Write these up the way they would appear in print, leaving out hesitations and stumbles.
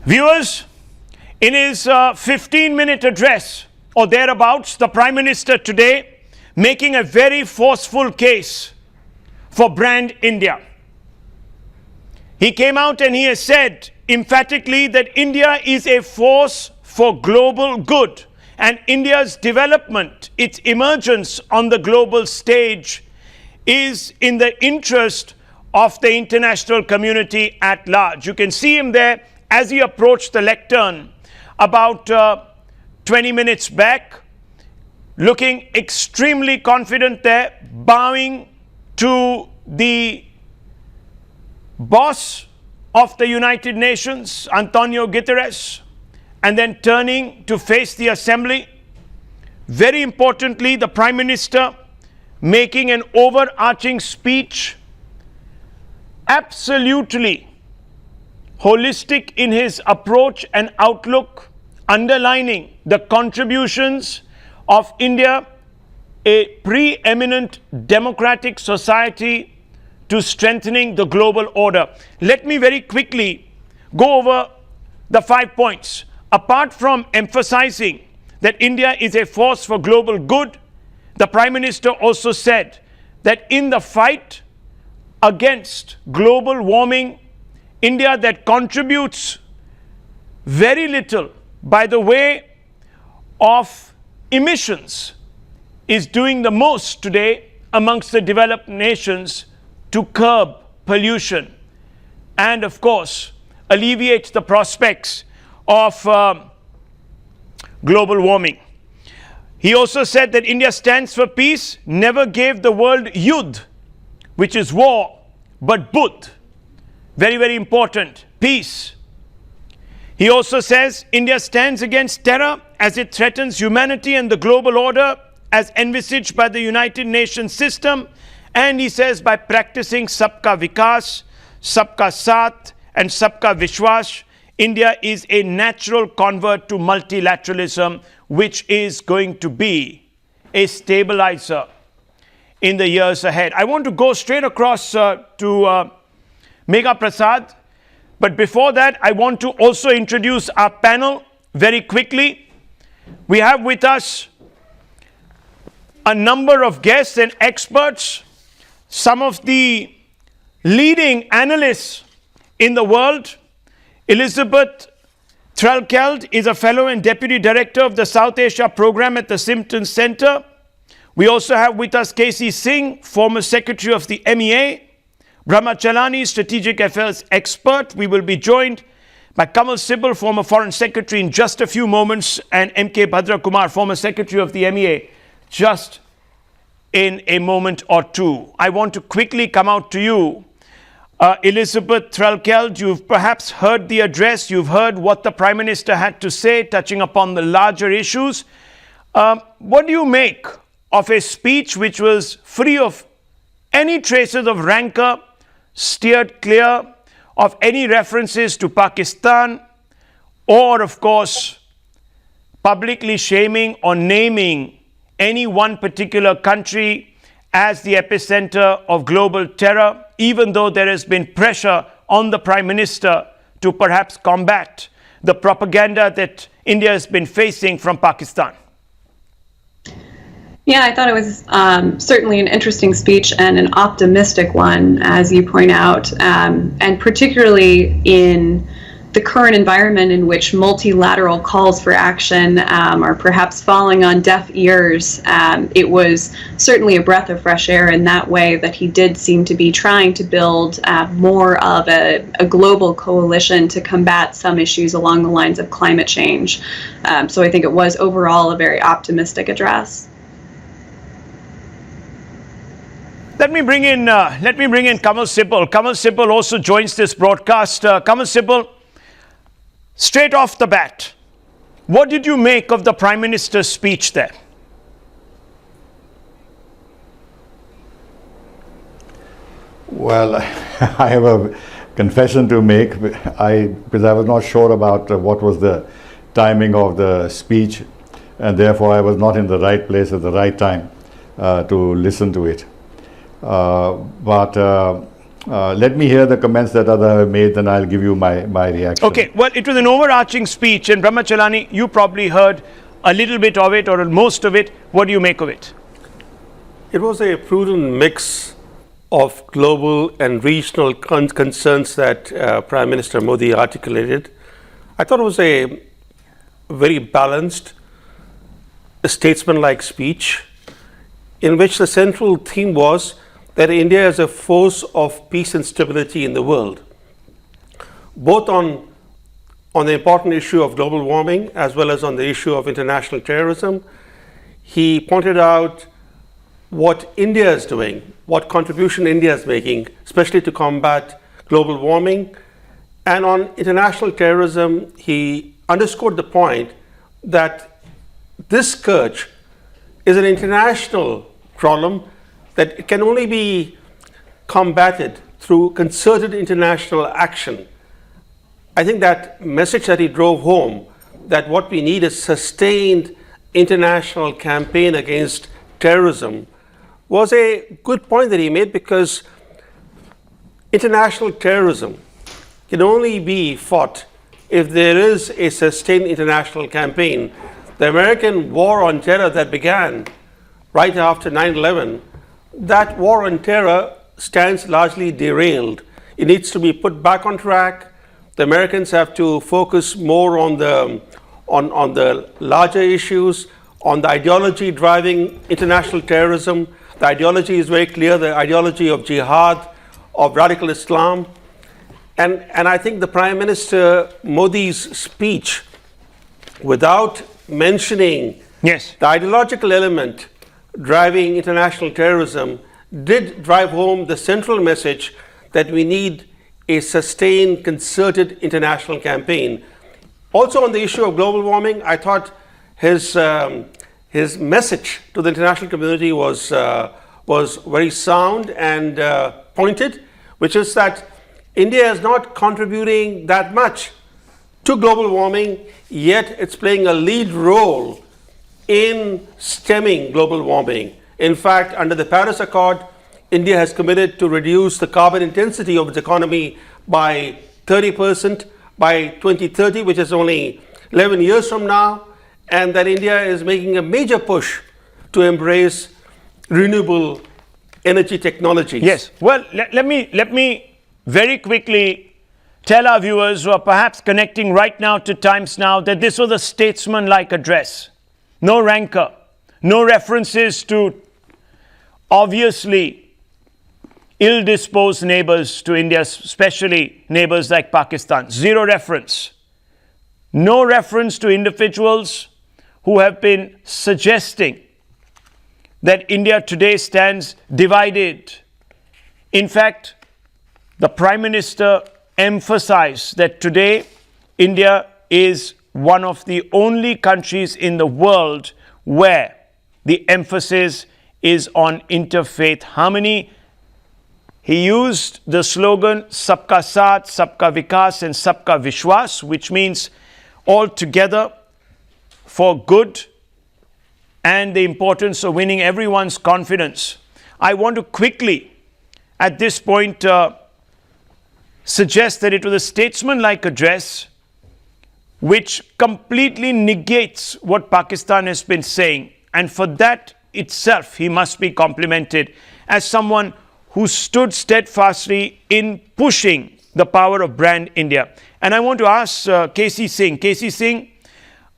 Viewers, in his 15-minute address or thereabouts, the Prime Minister today making a very forceful case for brand India. He came out and he has said emphatically that India is a force for global good, and India's development, its emergence on the global stage, is in the interest of the international community at large. You can see him there as he approached the lectern about 20 minutes back, looking extremely confident there, bowing to the boss of the United Nations, Antonio Guterres, and then turning to face the assembly. Very importantly, the Prime Minister making an overarching speech, absolutely holistic in his approach and outlook, underlining the contributions of India, a preeminent democratic society, to strengthening the global order. Let me very quickly go over the 5 points. Apart from emphasizing that India is a force for global good, the Prime Minister also said that in the fight against global warming, India that contributes very little by the way of emissions is doing the most today amongst the developed nations to curb pollution and, of course, alleviate the prospects of global warming. He also said that India stands for peace, never gave the world yudh, which is war, but budh. Very, very important. Peace. He also says India stands against terror as it threatens humanity and the global order as envisaged by the United Nations system. And he says by practicing Sabka Vikas, Sabka Saath and Sabka Vishwas, India is a natural convert to multilateralism, which is going to be a stabilizer in the years ahead. I want to go straight across to Megha Prasad. But before that, I want to also introduce our panel very quickly. We have with us a number of guests and experts, some of the leading analysts in the world. Elizabeth Threlkeld is a fellow and deputy director of the South Asia program at the Simpson Center. We also have with us K.C. Singh, former secretary of the MEA. Brahmachalani, strategic affairs expert. We will be joined by Kamal Sibal, former foreign secretary, in just a few moments, and M.K. Bhadra Kumar, former secretary of the MEA, just in a moment or two. I want to quickly come out to you. Elizabeth Threlkeld, you've perhaps heard the address. You've heard what the Prime Minister had to say, touching upon the larger issues. What do you make of a speech which was free of any traces of rancor, steered clear of any references to Pakistan, or, of course, publicly shaming or naming any one particular country as the epicenter of global terror, even though there has been pressure on the Prime Minister to perhaps combat the propaganda that India has been facing from Pakistan? Yeah, I thought it was certainly an interesting speech and an optimistic one, as you point out, and particularly in the current environment in which multilateral calls for action are perhaps falling on deaf ears. It was certainly a breath of fresh air in that way, that he did seem to be trying to build more of a global coalition to combat some issues along the lines of climate change. So I think it was overall a very optimistic address. Let me bring in Kamal Sibal. Kamal Sibal also joins this broadcast. Kamal Sibal, straight off the bat, what did you make of the Prime Minister's speech there? Well, I have a confession to make, because I was not sure about what was the timing of the speech, and therefore I was not in the right place at the right time to listen to it. But Let me hear the comments that others have made, then I'll give you my reaction. Okay, well, it was an overarching speech, and Brahmachalani, you probably heard a little bit of it or most of it. What do you make of it? It was a prudent mix of global and regional concerns that Prime Minister Modi articulated. I thought it was a very balanced, statesman-like speech in which the central theme was that India is a force of peace and stability in the world, both on the important issue of global warming as well as on the issue of international terrorism. He pointed out what India is doing, what contribution India is making, especially to combat global warming. And on international terrorism, he underscored the point that this scourge is an international problem that it can only be combated through concerted international action. I think that message that he drove home, that what we need is sustained international campaign against terrorism, was a good point that he made, because international terrorism can only be fought if there is a sustained international campaign. The American war on terror that began right after 9/11, that war on terror stands largely derailed. It needs to be put back on track. The Americans have to focus more on the larger issues, on the ideology driving international terrorism. The ideology is very clear, the ideology of jihad, of radical Islam. And I think the Prime Minister Modi's speech, without mentioning Yes. the ideological element driving international terrorism, did drive home the central message that we need a sustained, concerted international campaign. Also on the issue of global warming, I thought his message to the international community was very sound and pointed, which is that India is not contributing that much to global warming, yet it's playing a lead role in stemming global warming. In fact, under the Paris Accord, India has committed to reduce the carbon intensity of its economy by 30% by 2030, which is only 11 years from now, and that India is making a major push to embrace renewable energy technologies. Yes. Well, let me very quickly tell our viewers who are perhaps connecting right now to Times Now that this was a statesman-like address. No rancor, no references to obviously ill-disposed neighbors to India, especially neighbors like Pakistan. Zero reference. No reference to individuals who have been suggesting that India today stands divided. In fact, the Prime Minister emphasized that today India is one of the only countries in the world where the emphasis is on interfaith harmony. He used the slogan Sabka Saath, Sabka Vikas and Sabka Vishwas, which means all together for good, and the importance of winning everyone's confidence. I want to quickly, at this point, suggest that it was a statesman-like address which completely negates what Pakistan has been saying. And for that itself, he must be complimented as someone who stood steadfastly in pushing the power of brand India. And I want to ask KC Singh. KC Singh,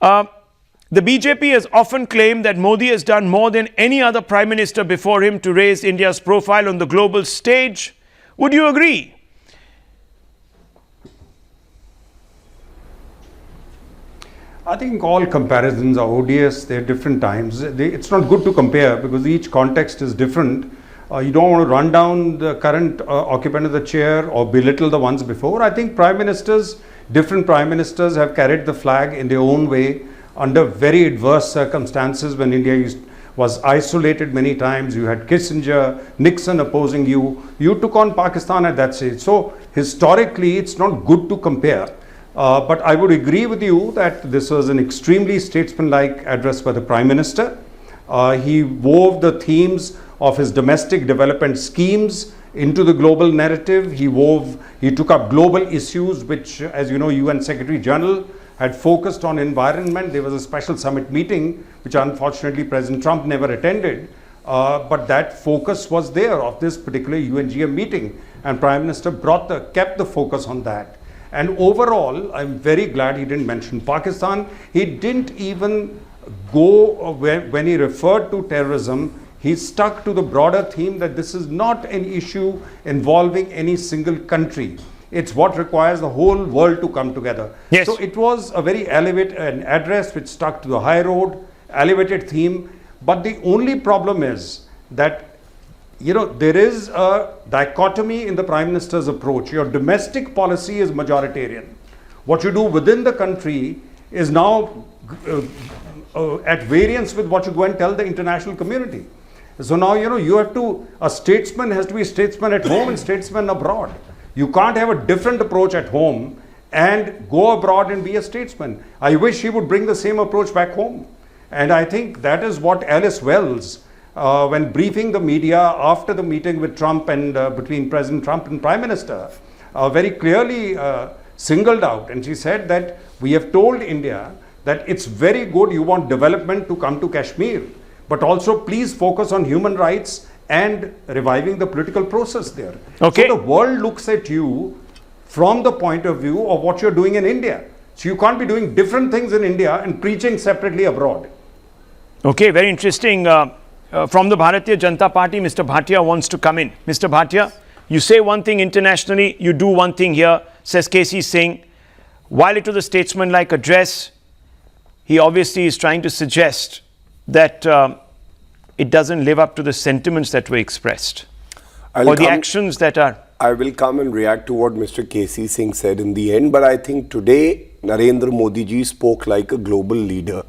the BJP has often claimed that Modi has done more than any other prime minister before him to raise India's profile on the global stage. Would you agree? I think all comparisons are odious. They're different times. It's not good to compare because each context is different. You don't want to run down the current occupant of the chair or belittle the ones before. I think different prime ministers have carried the flag in their own way under very adverse circumstances when India was isolated many times. You had Kissinger, Nixon opposing you. You took on Pakistan at that stage. So historically, it's not good to compare. But I would agree with you that this was an extremely statesman-like address by the Prime Minister. He wove the themes of his domestic development schemes into the global narrative. He took up global issues, which, as you know, UN Secretary General had focused on environment. There was a special summit meeting, which unfortunately President Trump never attended. But that focus was there of this particular UNGA meeting, and Prime Minister kept the focus on that. And overall, I'm very glad he didn't mention Pakistan. He didn't even go when he referred to terrorism. He stuck to the broader theme that this is not an issue involving any single country. It's what requires the whole world to come together. Yes. So it was a very elevated address which stuck to the high road, elevated theme. But the only problem is that, there is a dichotomy in the Prime Minister's approach. Your domestic policy is majoritarian. What you do within the country is now at variance with what you go and tell the international community. So now, you have to, a statesman has to be a statesman at home and statesman abroad. You can't have a different approach at home and go abroad and be a statesman. I wish he would bring the same approach back home. And I think that is what Alice Wells, when briefing the media after the meeting with Trump and between President Trump and Prime Minister, very clearly singled out. And she said that we have told India that it's very good you want development to come to Kashmir, but also please focus on human rights and reviving the political process there. Okay. So the world looks at you from the point of view of what you're doing in India. So you can't be doing different things in India and preaching separately abroad. Okay, very interesting. From the Bharatiya Janata Party, Mr. Bhatia wants to come in. Mr. Bhatia, you say one thing internationally, you do one thing here, says KC Singh. While it was a statesman-like address, he obviously is trying to suggest that it doesn't live up to the sentiments that were expressed or the actions that are. I will come and react to what Mr. KC Singh said in the end, but I think today Narendra Modi ji spoke like a global leader.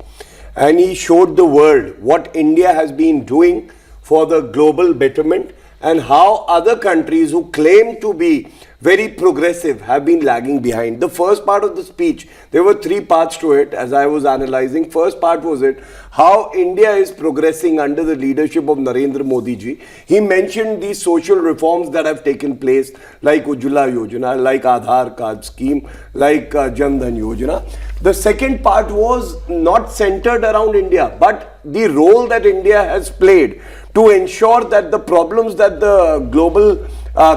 And he showed the world what India has been doing for the global betterment and how other countries who claim to be very progressive have been lagging behind. The first part of the speech, there were three parts to it as I was analyzing. First part was how India is progressing under the leadership of Narendra Modi ji. He mentioned these social reforms that have taken place like Ujjwala Yojana, like Aadhaar card scheme, like Jan Dhan Yojana. The second part was not centered around India, but the role that India has played to ensure that the problems that the global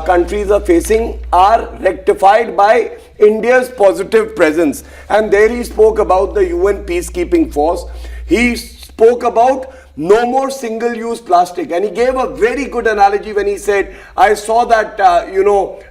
countries are facing are rectified by India's positive presence. And there he spoke about the UN peacekeeping force. He spoke about no more single-use plastic, and he gave a very good analogy when he said, I saw that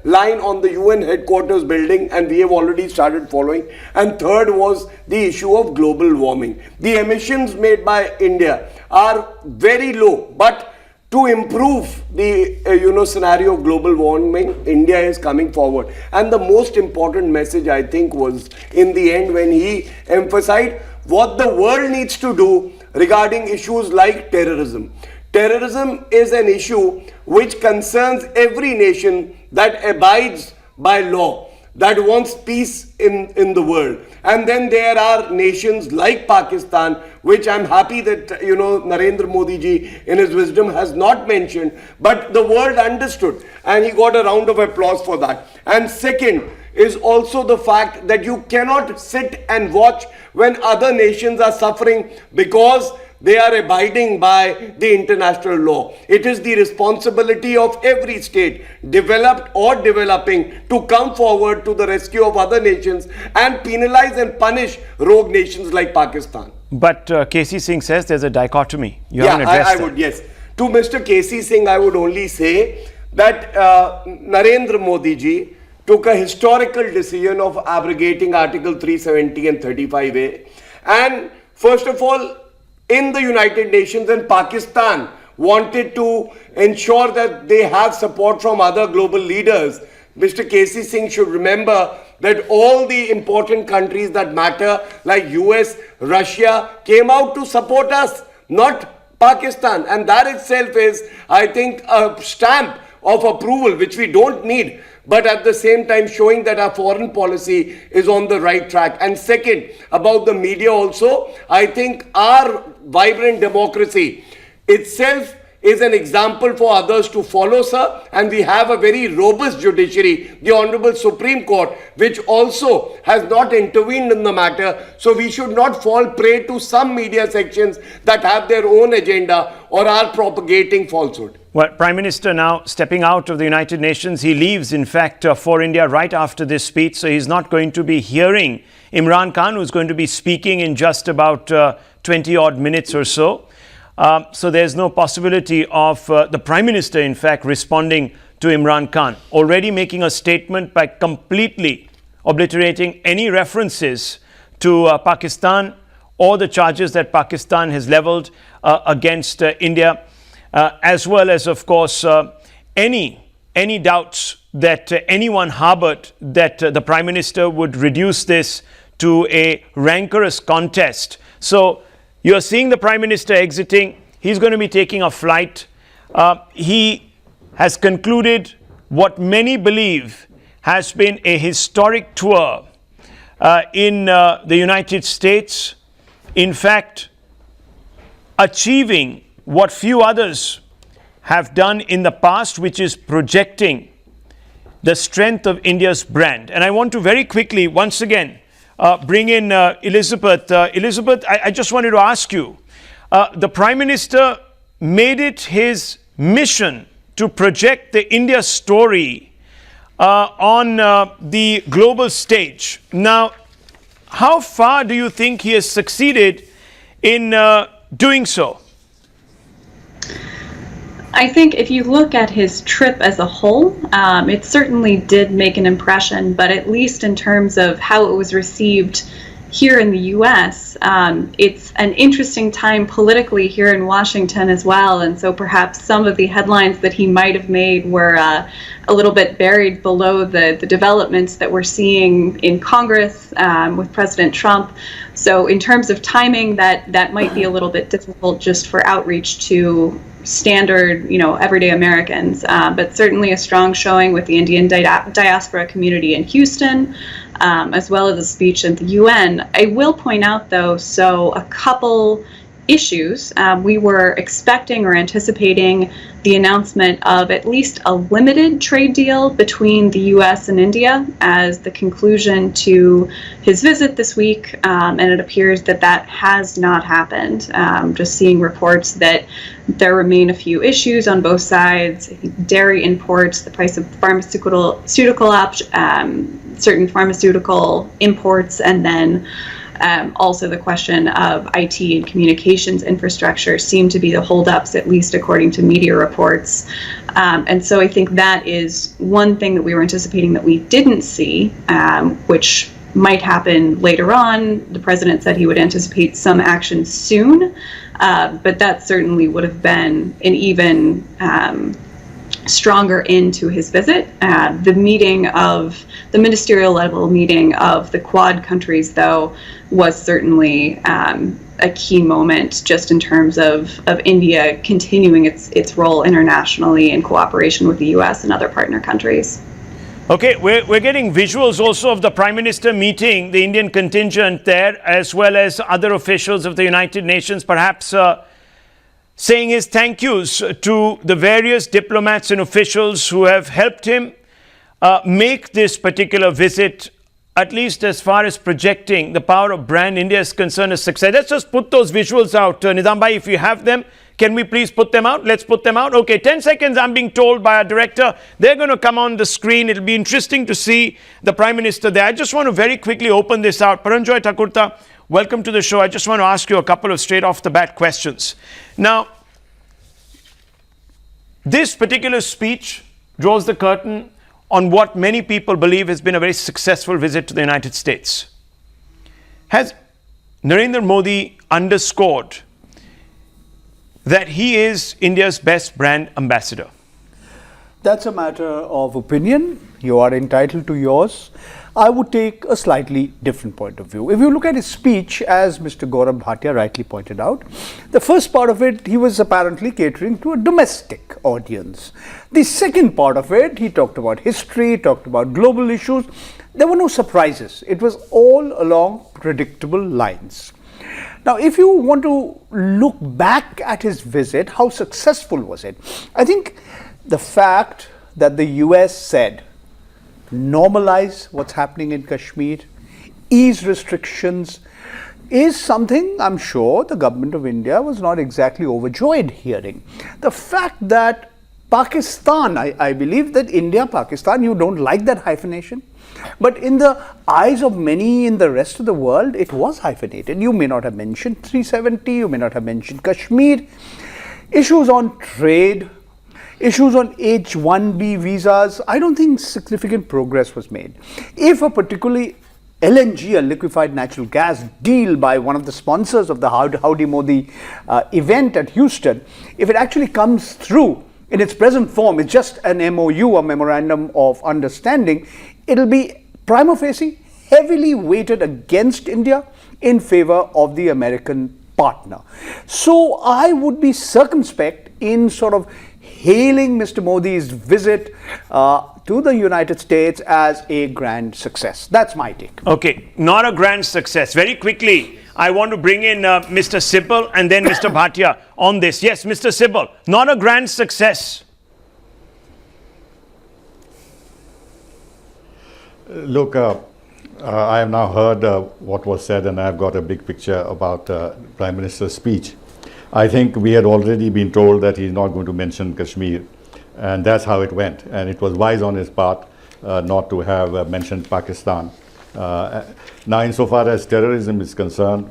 line on the UN headquarters building and we have already started following. And third was the issue of global warming. The emissions made by India are very low, but to improve the scenario of global warming, India is coming forward. And the most important message, I think, was in the end when he emphasized what the world needs to do regarding issues like terrorism. Terrorism is an issue which concerns every nation that abides by law, that wants peace in the world. And then there are nations like Pakistan, which I'm happy that, Narendra Modi ji in his wisdom has not mentioned, but the world understood and he got a round of applause for that. And second is also the fact that you cannot sit and watch when other nations are suffering because they are abiding by the international law. It is the responsibility of every state, developed or developing, to come forward to the rescue of other nations and penalize and punish rogue nations like Pakistan. But KC Singh says there's a dichotomy. You haven't addressed I would, yes. To Mr. KC Singh, I would only say that Narendra Modi ji took a historical decision of abrogating Article 370 and 35A. And first of all, in the United Nations, and Pakistan wanted to ensure that they have support from other global leaders. Mr. KC Singh should remember that all the important countries that matter, like US, Russia, came out to support us, not Pakistan. And that itself is, I think, a stamp of approval, which we don't need, but at the same time showing that our foreign policy is on the right track. And second, about the media also, I think our vibrant democracy itself is an example for others to follow, sir. And we have a very robust judiciary, the Honorable Supreme Court, which also has not intervened in the matter. So we should not fall prey to some media sections that have their own agenda or are propagating falsehood. Well, Prime Minister now stepping out of the United Nations. He leaves, in fact, for India right after this speech. So he's not going to be hearing Imran Khan, who's going to be speaking in just about 20 odd minutes or so. So there's no possibility of the Prime Minister, in fact, responding to Imran Khan, already making a statement by completely obliterating any references to Pakistan or the charges that Pakistan has leveled against India, as well as, of course, any doubts that anyone harbored that the Prime Minister would reduce this to a rancorous contest. So you're seeing the Prime Minister exiting. He's going to be taking a flight. He has concluded what many believe has been a historic tour in the United States. In fact, achieving what few others have done in the past, which is projecting the strength of India's brand. And I want to very quickly, once again, bring in Elizabeth. Elizabeth, I just wanted to ask you, the Prime Minister made it his mission to project the India story on the global stage. Now, how far do you think he has succeeded in doing so? I think if you look at his trip as a whole, it certainly did make an impression, but at least in terms of how it was received here in the US, it's an interesting time politically here in Washington as well, and so perhaps some of the headlines that he might have made were a little bit buried below the developments that we're seeing in Congress with President Trump. So in terms of timing, that might be a little bit difficult just for outreach to standard, everyday Americans, but certainly a strong showing with the Indian diaspora community in Houston, as well as a speech at the UN. I will point out, though, a couple issues. We were expecting or anticipating the announcement of at least a limited trade deal between the US and India as the conclusion to his visit this week, and it appears that has not happened. Just seeing reports that there remain a few issues on both sides: dairy imports, the price of certain pharmaceutical imports, and then also the question of IT and communications infrastructure seem to be the holdups, at least according to media reports. And so I think that is one thing that we were anticipating that we didn't see, which might happen later on. The president said he would anticipate some action soon, but that certainly would have been an even stronger end to his visit. The ministerial level meeting of the Quad countries, though, was certainly a key moment just in terms of India continuing its role internationally in cooperation with the US and other partner countries. Okay, we're getting visuals also of the Prime Minister meeting the Indian contingent there, as well as other officials of the United Nations, perhaps saying his thank yous to the various diplomats and officials who have helped him make this particular visit, at least as far as projecting the power of brand India is concerned, a success. Let's just put those visuals out. Nizam Bhai, if you have them, can we please put them out? Let's put them out. Okay, 10 seconds, I'm being told by our director. They're going to come on the screen. It'll be interesting to see the Prime Minister there. I just want to very quickly open this out. Paranjoy Thakurta, welcome to the show. I just want to ask you a couple of straight off the bat questions. Now, this particular speech draws the curtain on what many people believe has been a very successful visit to the United States. Has Narendra Modi underscored that he is India's best brand ambassador? That's a matter of opinion. You are entitled to yours. I would take a slightly different point of view. If you look at his speech, as Mr. Gaurav Bhatia rightly pointed out, the first part of it, he was apparently catering to a domestic audience. The second part of it, he talked about history, talked about global issues. There were no surprises. It was all along predictable lines. Now, if you want to look back at his visit, how successful was it? I think the fact that the US said, normalize what's happening in Kashmir, ease restrictions, is something I'm sure the government of India was not exactly overjoyed hearing. The fact that Pakistan, I believe that India, Pakistan, you don't like that hyphenation, but in the eyes of many in the rest of the world, it was hyphenated. You may not have mentioned 370, you may not have mentioned Kashmir. Issues on trade, issues on H-1B visas, I don't think significant progress was made. If a particularly LNG, a liquefied natural gas deal by one of the sponsors of the Howdy Modi event at Houston, if it actually comes through in its present form, it's just an MOU, a memorandum of understanding, it'll be prima facie heavily weighted against India in favor of the American partner. So I would be circumspect in sort of hailing Mr. Modi's visit to the United States as a grand success. That's my take. Okay, not a grand success. Very quickly, I want to bring in Mr. Sibal and then Mr. Bhatia on this. Yes, Mr. Sibal, not a grand success. Look, I have now heard what was said, and I've got a big picture about Prime Minister's speech. I think we had already been told that he's not going to mention Kashmir, and that's how it went. And it was wise on his part not to have mentioned Pakistan. Now, insofar as terrorism is concerned,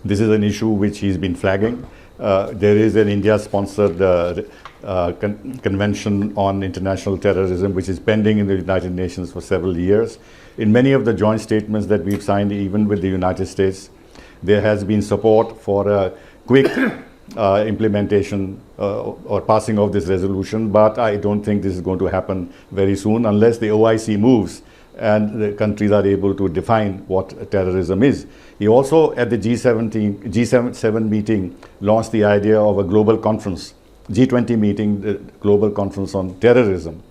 this is an issue which he's been flagging. There is an India-sponsored Convention on International Terrorism, which is pending in the United Nations for several years. In many of the joint statements that we've signed, even with the United States, there has been support for a quick implementation or passing of this resolution, but I don't think this is going to happen very soon unless the OIC moves and the countries are able to define what terrorism is. He also, at the G7 meeting, launched the idea of a global conference, G20 meeting, the global conference on terrorism.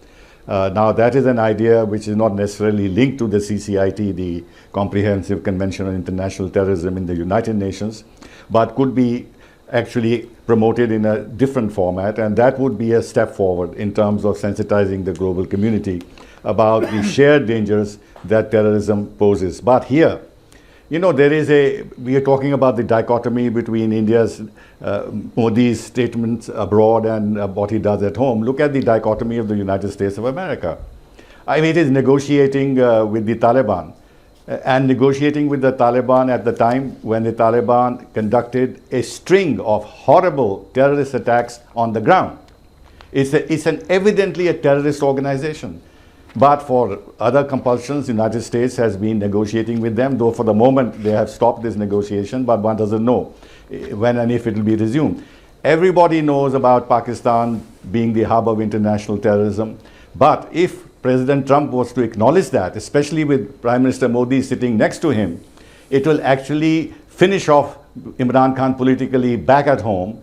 Now, that is an idea which is not necessarily linked to the CCIT, the Comprehensive Convention on International Terrorism in the United Nations, but could be actually promoted in a different format, and that would be a step forward in terms of sensitizing the global community about the shared dangers that terrorism poses. But here, you know, we are talking about the dichotomy between India's, Modi's statements abroad and what he does at home. Look at the dichotomy of the United States of America. I mean, it is negotiating with the Taliban. And negotiating with the Taliban at the time when the Taliban conducted a string of horrible terrorist attacks on the ground. It's evidently a terrorist organization. But for other compulsions, the United States has been negotiating with them, though for the moment they have stopped this negotiation, but one doesn't know when and if it will be resumed. Everybody knows about Pakistan being the hub of international terrorism, but if President Trump was to acknowledge that, especially with Prime Minister Modi sitting next to him, it will actually finish off Imran Khan politically back at home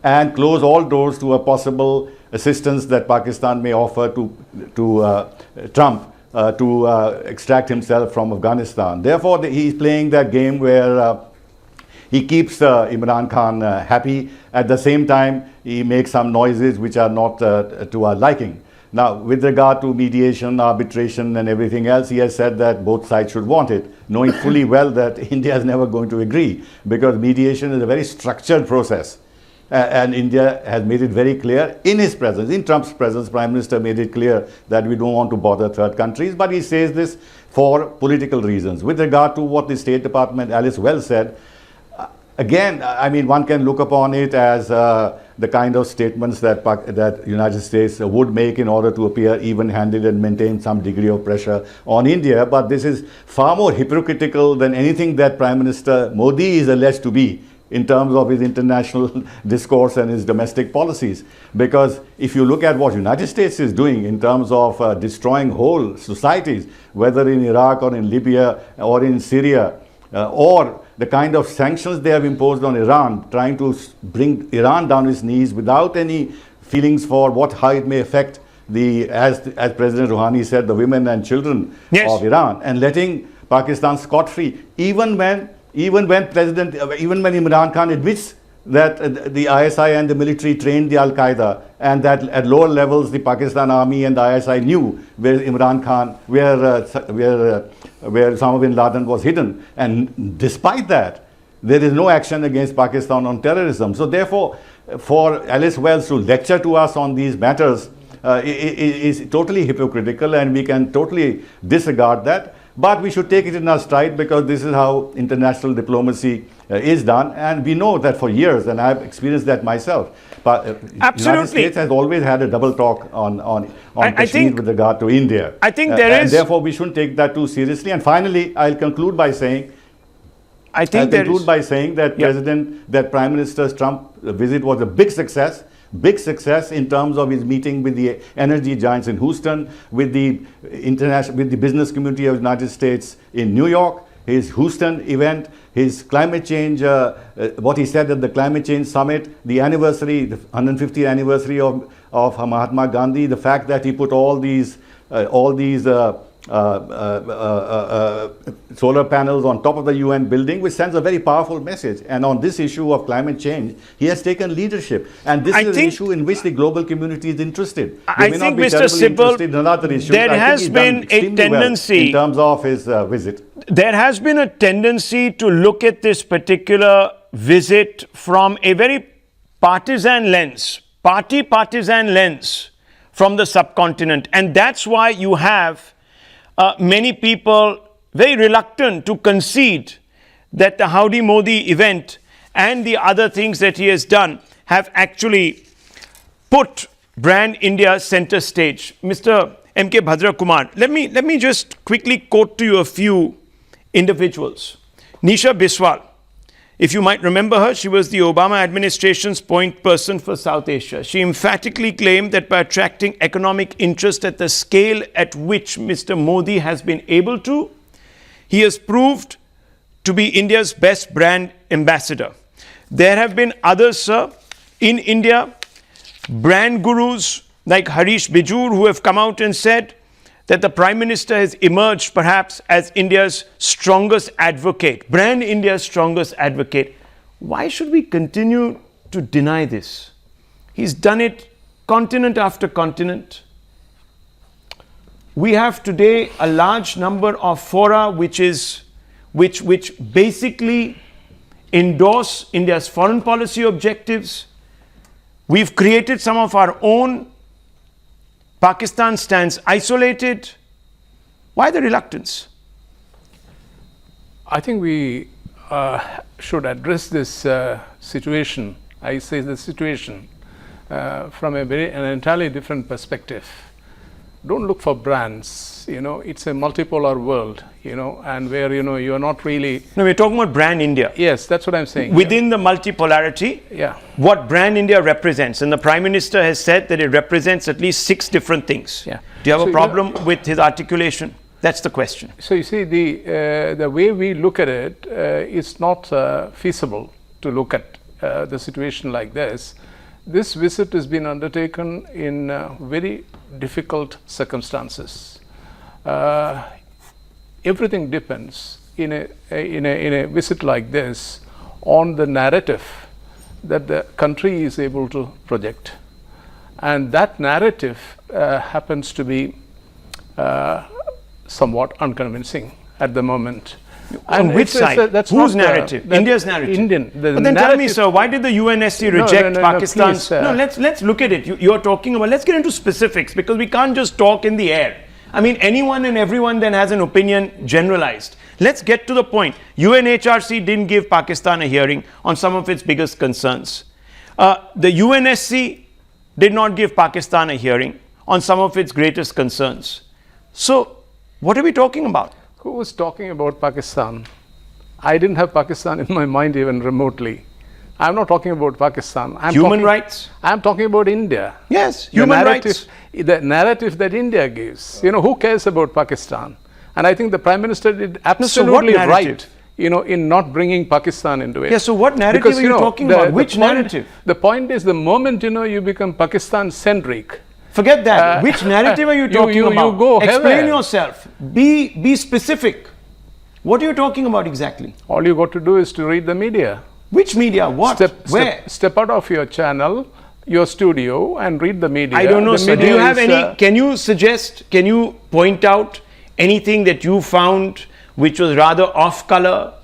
and close all doors to a possible assistance that Pakistan may offer to Trump to extract himself from Afghanistan. Therefore, he's playing that game where he keeps Imran Khan happy. At the same time, he makes some noises which are not to our liking. Now, with regard to mediation, arbitration and everything else, he has said that both sides should want it, knowing fully well that India is never going to agree, because mediation is a very structured process. And India has made it very clear in his presence, in Trump's presence, Prime Minister made it clear that we don't want to bother third countries, but he says this for political reasons. With regard to what the State Department, Alice Wells said, again, I mean, one can look upon it as the kind of statements that United States would make in order to appear even-handed and maintain some degree of pressure on India. But this is far more hypocritical than anything that Prime Minister Modi is alleged to be in terms of his international discourse and his domestic policies. Because if you look at what United States is doing in terms of destroying whole societies, whether in Iraq or in Libya or in Syria, or the kind of sanctions they have imposed on Iran, trying to bring Iran down its knees without any feelings for how it may affect as President Rouhani said, the women and children of Iran, and letting Pakistan scot-free, even when even when Imran Khan admits that the ISI and the military trained the Al-Qaeda, and that at lower levels the Pakistan army and the ISI knew where Imran Khan, where Osama bin Laden was hidden, and despite that, there is no action against Pakistan on terrorism. So therefore, for Alice Wells to lecture to us on these matters is totally hypocritical, and we can totally disregard that. But we should take it in our stride, because this is how international diplomacy is done. And we know that for years, and I've experienced that myself. But United States has always had a double talk on Kashmir with regard to India. I think there is. And therefore, we shouldn't take that too seriously. And finally, I'll conclude by saying, that Prime Minister Trump's visit was a big success in terms of his meeting with the energy giants in Houston, with the business community of the United States in New York, his Houston event, his climate change, what he said at the climate change summit, the anniversary, the 150th anniversary of Mahatma Gandhi, the fact that he put all these solar panels on top of the UN building, which sends a very powerful message. And on this issue of climate change, he has taken leadership. And this is an issue in which the global community is interested. I think, Mr. Sibal, there has been a tendency, in terms of his visit. There has been a tendency to look at this particular visit from a very partisan lens, partisan lens from the subcontinent. And that's why you have many people very reluctant to concede that the Howdy Modi event and the other things that he has done have actually put brand India center stage. Mr. M.K. Bhadra Kumar, let me just quickly quote to you a few individuals. Nisha Biswal, if you might remember her, she was the Obama administration's point person for South Asia. She emphatically claimed that by attracting economic interest at the scale at which Mr. Modi has been able to, he has proved to be India's best brand ambassador. There have been others, sir, in India, brand gurus like Harish Bijur, who have come out and said that the Prime Minister has emerged perhaps as India's strongest advocate, brand India's strongest advocate. Why should we continue to deny this? He's done it continent after continent. We have today a large number of fora which basically endorse India's foreign policy objectives. We've created some of our own. Pakistan stands isolated. Why the reluctance? I think we should address this situation. I say the situation from an entirely different perspective. Don't look for brands. It's a multipolar world. And where you are not really. No, we're talking about brand India. Yes, that's what I'm saying. Within the multipolarity, what brand India represents, and the Prime Minister has said that it represents at least 6 different things. Yeah. Do you have a problem with his articulation? That's the question. So you see, the way we look at it, it's not feasible to look at the situation like this. This visit has been undertaken in very difficult circumstances. Everything depends in a visit like this on the narrative that the country is able to project, and that narrative happens to be somewhat unconvincing at the moment. On which side? Whose narrative? India's narrative. Indian. But then tell me, sir, why did the UNSC reject Pakistan's? No, let's look at it. You're talking about. Let's get into specifics, because we can't just talk in the air. I mean, anyone and everyone then has an opinion generalized. Let's get to the point. UNHRC didn't give Pakistan a hearing on some of its biggest concerns. The UNSC did not give Pakistan a hearing on some of its greatest concerns. So, what are we talking about? Who was talking about Pakistan? I didn't have Pakistan in my mind even remotely. I'm not talking about Pakistan. Human rights? I'm talking about India. Yes, human rights. The narrative that India gives. Who cares about Pakistan? And I think the Prime Minister did absolutely right, in not bringing Pakistan into it. Yeah, so what narrative are you talking about? Which narrative? The point is, the moment, you become Pakistan-centric. Forget that. Which narrative are you talking about? You go Explain yourself. Be specific. What are you talking about exactly? All you got to do is to read the media. Which media? What? Where? Step out of your channel, your studio, and read the media. I don't know, The sir. Do media you have is, any? Can you suggest? Can you point out anything that you found which was rather off color?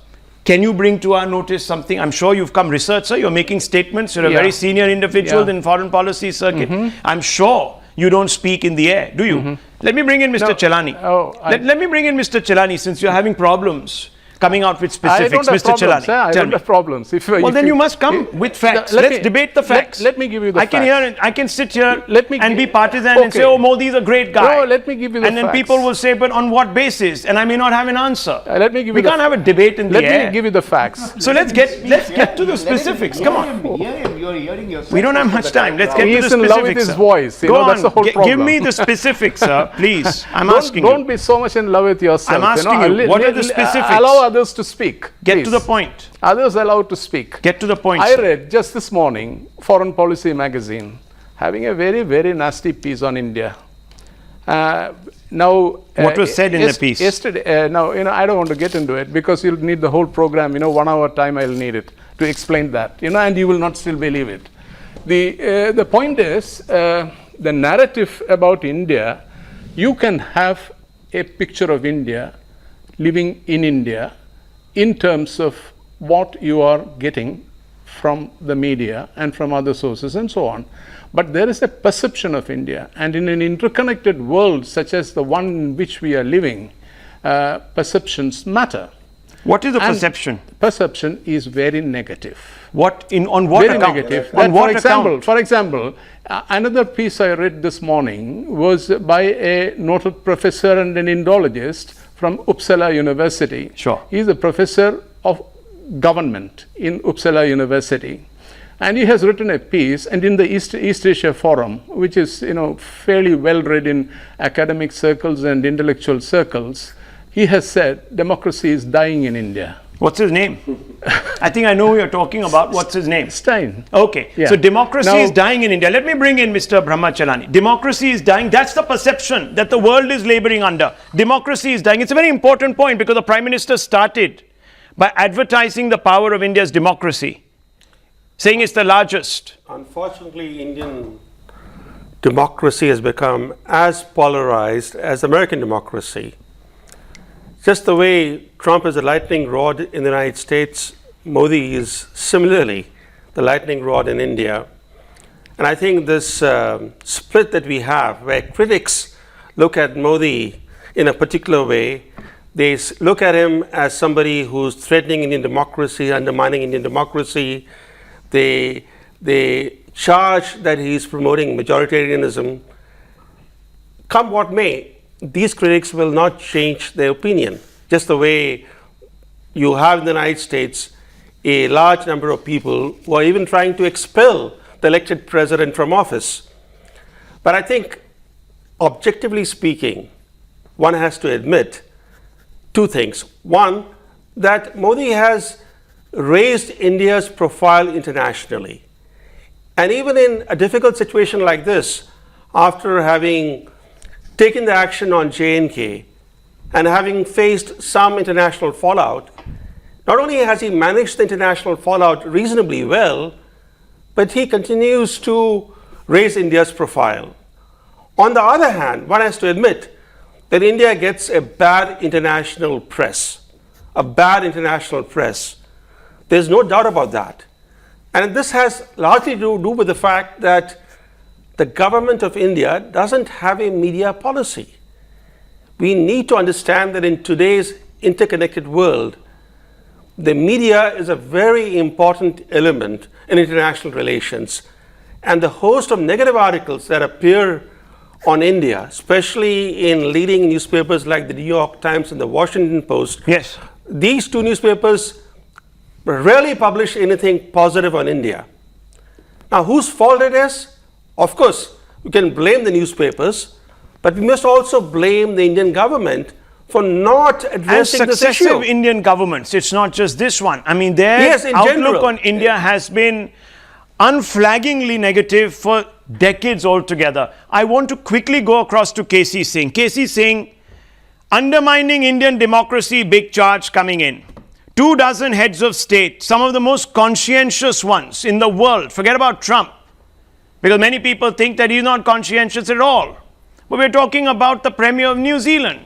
Can you bring to our notice something? I'm sure you've come researcher. You're making statements. You're a very senior individual in foreign policy circuit. I'm sure you don't speak in the air, do you? Let me bring in Mr. Chelani. Let me bring in Mr. Chelani, since you're having problems coming out with specifics. Mr. Chelani, I don't have problems. Then you must come with facts. Let's debate the facts. Let me give you the facts. I can sit here and be partisan and say, oh, Modi is a great guy. No, let me give you the facts. And then people will say, but on what basis? And I may not have an answer. Let me give you we can't have a debate in the air. Let me give you the facts. So let's get to the specifics. Come on. You're hearing yourself. We don't have much time. Let's get to the specifics. He's in love with his voice. Go on. That's the whole problem. Give me the specifics, sir. Please. I'm asking you. Don't be so much in love with yourself. I'm asking you. What are the specifics? Allow others to speak. Get to the point. Others allowed to speak. Get to the point. I read just this morning, Foreign Policy magazine, having a very, very nasty piece on India. What was said in the piece? Yesterday, I don't want to get into it because you'll need the whole program. 1 hour time I'll need it to explain that. And you will not still believe it. The point is, the narrative about India, you can have a picture of India living in India in terms of what you are getting from the media and from other sources and so on. But there is a perception of India, and in an interconnected world such as the one in which we are living, perceptions matter. What is the perception? Perception is very negative. On what very account? Negative. On what account? For example, another piece I read this morning was by a noted professor and an Indologist from Uppsala University. Sure. He's a professor of government in Uppsala University. And he has written a piece, and in the East Asia Forum, which is fairly well read in academic circles and intellectual circles, he has said democracy is dying in India. What's his name? I think I know who you're talking about. What's his name? Stein. Okay. Yeah. So democracy is dying in India. Let me bring in Mr. Brahma Chelani. Democracy is dying. That's the perception that the world is laboring under. Democracy is dying. It's a very important point because the Prime Minister started by advertising the power of India's democracy, saying it's the largest. Unfortunately, Indian democracy has become as polarized as American democracy. Just the way Trump is a lightning rod in the United States, Modi is similarly the lightning rod in India. And I think this split that we have, where critics look at Modi in a particular way, they look at him as somebody who's threatening Indian democracy, undermining Indian democracy. They charge that he's promoting majoritarianism. Come what may, these critics will not change their opinion. Just the way you have in the United States a large number of people who are even trying to expel the elected president from office. But I think, objectively speaking, one has to admit two things. One, that Modi has raised India's profile internationally. And even in a difficult situation like this, after having taken the action on J&K and having faced some international fallout, not only has he managed the international fallout reasonably well, but he continues to raise India's profile. On the other hand, one has to admit that India gets a bad international press. There's no doubt about that. And this has largely to do with the fact that the government of India doesn't have a media policy. We need to understand that in today's interconnected world, the media is a very important element in international relations. And the host of negative articles that appear on India, especially in leading newspapers like the New York Times and the Washington Post, yes, these two newspapers rarely publish anything positive on India. Now, whose fault it is? Of course, we can blame the newspapers, but we must also blame the Indian government for not addressing this issue. And successive Indian governments, it's not just this one. I mean, their outlook on India has been unflaggingly negative for decades altogether. I want to quickly go across to KC Singh. KC Singh, Undermining Indian democracy, big charge coming in. 24 heads of state, some of the most conscientious ones in the world. Forget about Trump, because many people think that he's not conscientious at all. But we're talking about the Premier of New Zealand.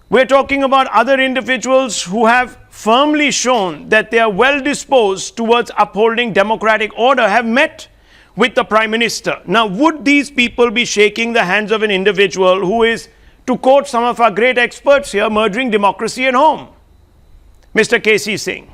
We're talking about other individuals who have firmly shown that they are well disposed towards upholding democratic order, have met with the Prime Minister. Now, would these people be shaking the hands of an individual who is, to quote some of our great experts here, murdering democracy at home? Mr. K.C. Singh.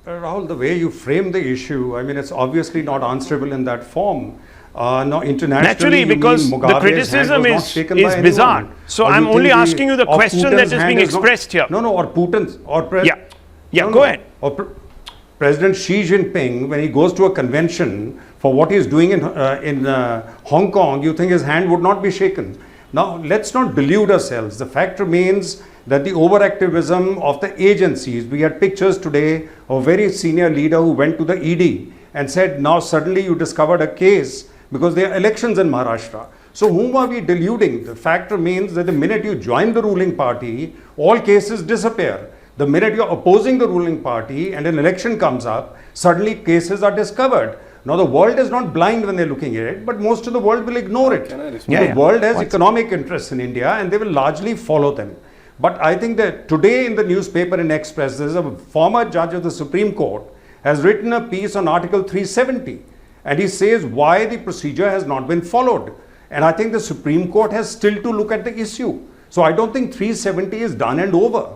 Rahul, the way you frame the issue, I mean, it's obviously not answerable in that form. No, internationally, naturally, because the criticism is bizarre. So I'm only asking you the question that is being expressed here. No, or Putin's, or go ahead. Or President Xi Jinping, when he goes to a convention for what he's doing in Hong Kong, you think his hand would not be shaken. Now, let's not delude ourselves. The fact remains that the overactivism of the agencies, we had pictures today of a very senior leader who went to the ED and said, now suddenly you discovered a case because there are elections in Maharashtra. So whom are we deluding? The fact remains that the minute you join the ruling party, all cases disappear. The minute you're opposing the ruling party and an election comes up, suddenly cases are discovered. Now the world is not blind when they're looking at it, but most of the world will ignore it. The world has economic interests in India and they will largely follow them. But I think that today in the newspaper in Express, there's a former judge of the Supreme Court has written a piece on Article 370. And he says why the procedure has not been followed. And I think the Supreme Court has still to look at the issue. So I don't think 370 is done and over,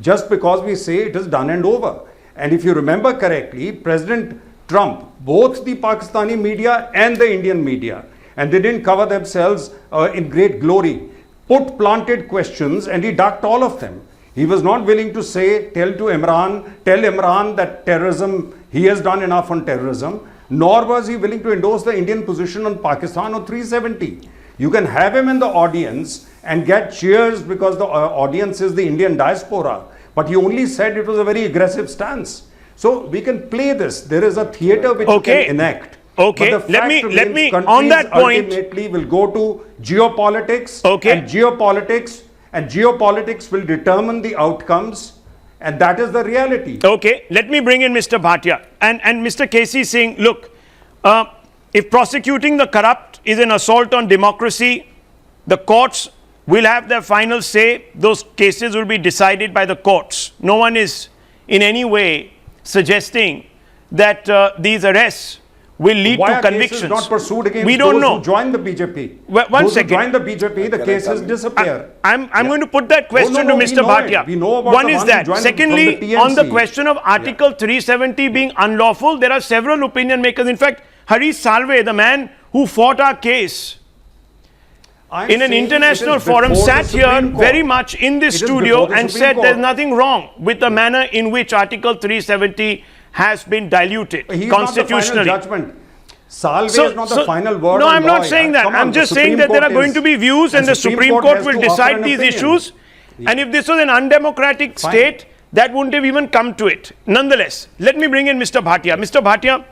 just because we say it is done and over. And if you remember correctly, President Trump, both the Pakistani media and the Indian media, and they didn't cover themselves in great glory, planted questions and he ducked all of them. He was not willing to tell Imran that terrorism, he has done enough on terrorism. Nor was he willing to endorse the Indian position on Pakistan or 370. You can have him in the audience and get cheers because the audience is the Indian diaspora. But he only said it was a very aggressive stance. So we can play this. There is a theatre which you can enact. Okay, but the let me on that point. Ultimately will go to geopolitics. And geopolitics will determine the outcomes. And that is the reality. Okay, let me bring in Mr. Bhatia. And Mr. K.C. Singh, look, if prosecuting the corrupt is an assault on democracy, the courts will have their final say. Those cases will be decided by the courts. No one is in any way suggesting that these arrests will lead to convictions. Why are cases not pursued against we don't those know. who join the BJP? One second. Who join the BJP, the cases disappear. I'm going to put that question to Mr. Bhatia. We know about one is that. Secondly, on the question of Article 370 being unlawful, there are several opinion makers. In fact, Harish Salve, the man who fought our case in an international forum, sat here very much in this studio and said there's nothing wrong with the manner in which Article 370 has been diluted constitutionally. Salve is not the final word. No, I'm not saying that. I'm just saying that there are going to be views and the Supreme Court will decide these issues. And if this was an undemocratic state, that wouldn't have even come to it. Nonetheless, let me bring in Mr. Bhatia. Mr. Bhatia,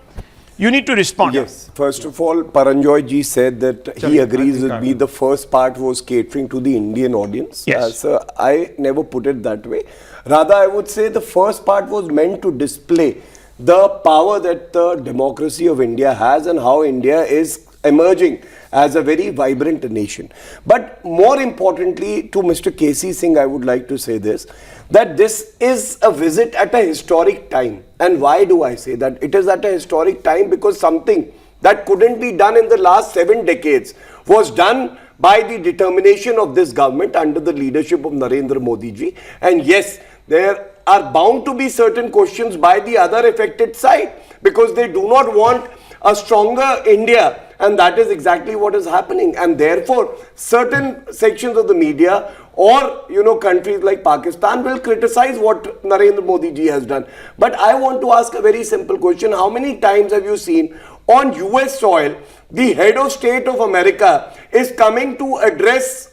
you need to respond. Yes. First of all, Paranjoy ji said that he agrees with me. The first part was catering to the Indian audience. Yes. So I never put it that way. Rather, I would say the first part was meant to display the power that the democracy of India has and how India is emerging as a very vibrant nation. But more importantly, to Mr. K.C. Singh, I would like to say this, that this is a visit at a historic time. And why do I say that? It is at a historic time because something that couldn't be done in the last 7 decades was done by the determination of this government under the leadership of Narendra Modi ji. And yes, there are bound to be certain questions by the other affected side because they do not want a stronger India, and that is exactly what is happening. And therefore, certain sections of the media or countries like Pakistan will criticize what Narendra Modi ji has done. But I want to ask a very simple question. How many times have you seen on US soil the head of state of America is coming to address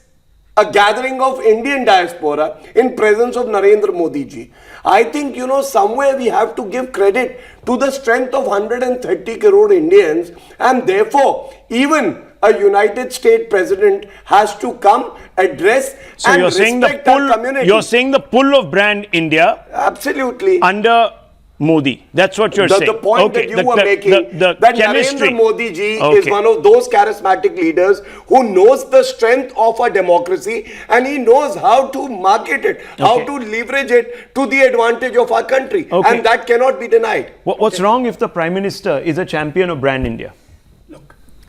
a gathering of Indian diaspora in presence of Narendra Modi ji? I think, somewhere we have to give credit to the strength of 130 crore Indians, and therefore, even a United States president has to come, address, So and you're saying the respect our pull. community. You're saying the pull of brand India Absolutely. under Modi. That's what you're saying. The point that you were making, the that chemistry. Narendra Modi ji is Okay. one of those charismatic leaders who knows the strength of a democracy, and he knows how to market it, how Okay. to leverage it to the advantage of our country. Okay. And that cannot be denied. What's wrong if the Prime Minister is a champion of brand India?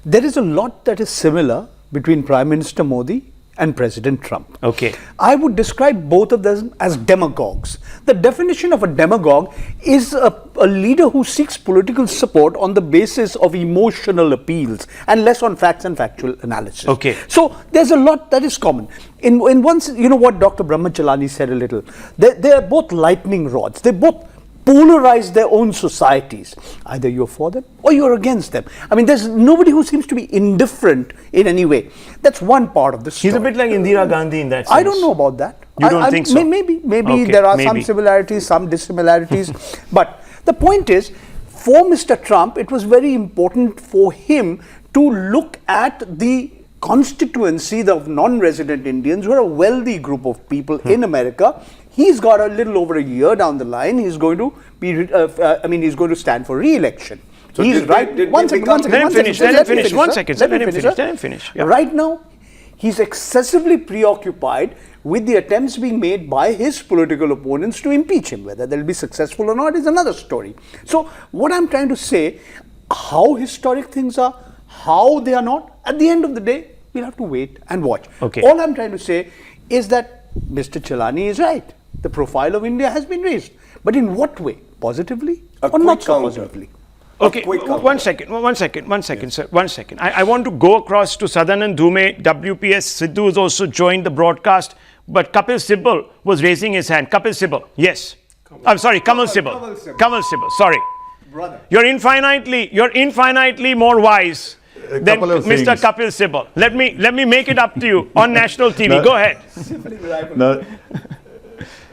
There is a lot that is similar between Prime Minister Modi and President Trump. Okay. I would describe both of them as demagogues. The definition of a demagogue is a leader who seeks political support on the basis of emotional appeals and less on facts and factual analysis. Okay. So there's a lot that is common. In one, you know what Dr. Brahmachalani said a little. They are both lightning rods. They both polarize their own societies. Either you're for them or you're against them. I mean, there's nobody who seems to be indifferent in any way. That's one part of the story. He's a bit like Indira Gandhi in that sense. I don't know about that. You don't think so? Maybe Okay, there are maybe. some similarities, some dissimilarities. But the point is, for Mr. Trump, it was very important for him to look at the constituency of non-resident Indians, who are a wealthy group of people in America. He's got a little over a year down the line. He's going to be, he's going to stand for re-election. So He's did right. they One second. Let him finish. Let him finish. One sir. second, sir. Let him finish. sir. Let him finish. Yeah. Right now, he's excessively preoccupied with the attempts being made by his political opponents to impeach him. Whether they'll be successful or not is another story. So what I'm trying to say, how historic things are, how they are not, at the end of the day, we'll have to wait and watch. Okay. All I'm trying to say is that Mr. Chelani is right. The profile of India has been raised. But in what way? Positively or not quick so counter. positively? Okay, quick counter. one second, sir. One second. I want to go across to Sadanand Dhume. WPS Sidhu has also joined the broadcast, but Kapil Sibal was raising his hand. Kapil Sibal, yes. I'm sorry, Kamal Sibal. Kamal Sibal, sorry. Brother. You're infinitely more wise than couple of Mr. things. Kapil Sibal. Let me make it up to you on national TV. No. Go ahead.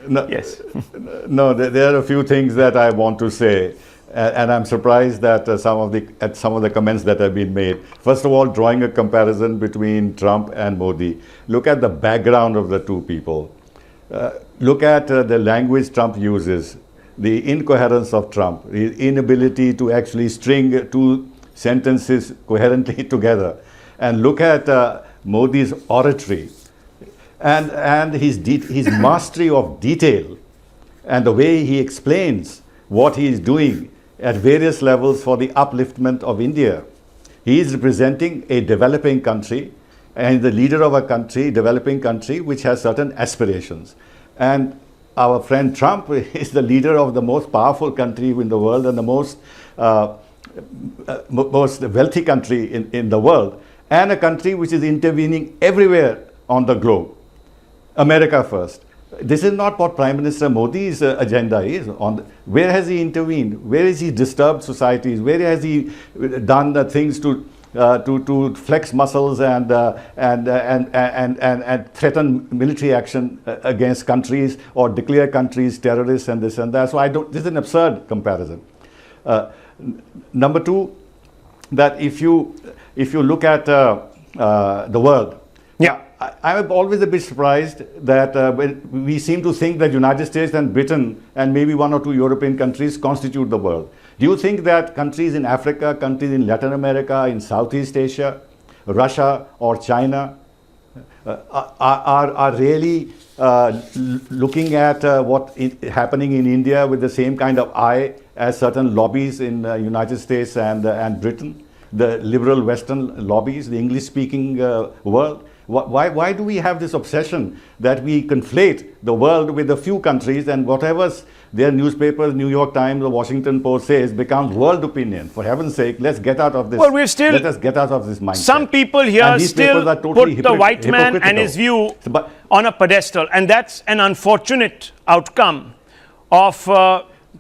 No, Yes. no, there are a few things that I want to say, and I'm surprised that some of the comments that have been made. First of all, drawing a comparison between Trump and Modi. Look at the background of the two people. Look at the language Trump uses, the incoherence of Trump, the inability to actually string two sentences coherently together, and look at Modi's oratory. And his mastery of detail and the way he explains what he is doing at various levels for the upliftment of India. He is representing a developing country and the leader of a country, developing country, which has certain aspirations. And our friend Trump is the leader of the most powerful country in the world and the most wealthy country in the world, and a country which is intervening everywhere on the globe. America first. This is not what Prime Minister Modi's agenda is. Where has he intervened? Where has he disturbed societies? Where has he done the things to flex muscles and threaten military action against countries or declare countries terrorists and this and that? So this is an absurd comparison. Number two, that if you look at the world, Yeah. I'm always a bit surprised that when we seem to think that United States and Britain and maybe one or two European countries constitute the world. Do you think that countries in Africa, countries in Latin America, in Southeast Asia, Russia or China are really looking at what is happening in India with the same kind of eye as certain lobbies in United States and Britain, the liberal Western lobbies, the English-speaking world? Why do we have this obsession that we conflate the world with a few countries, and whatever their newspapers, New York Times or Washington Post says becomes world opinion? For heaven's sake, let's get out of this. Well, let us get out of this mindset. Some people here And these still papers are totally put the white man and hypocritical. his view But on a pedestal, and that's an unfortunate outcome of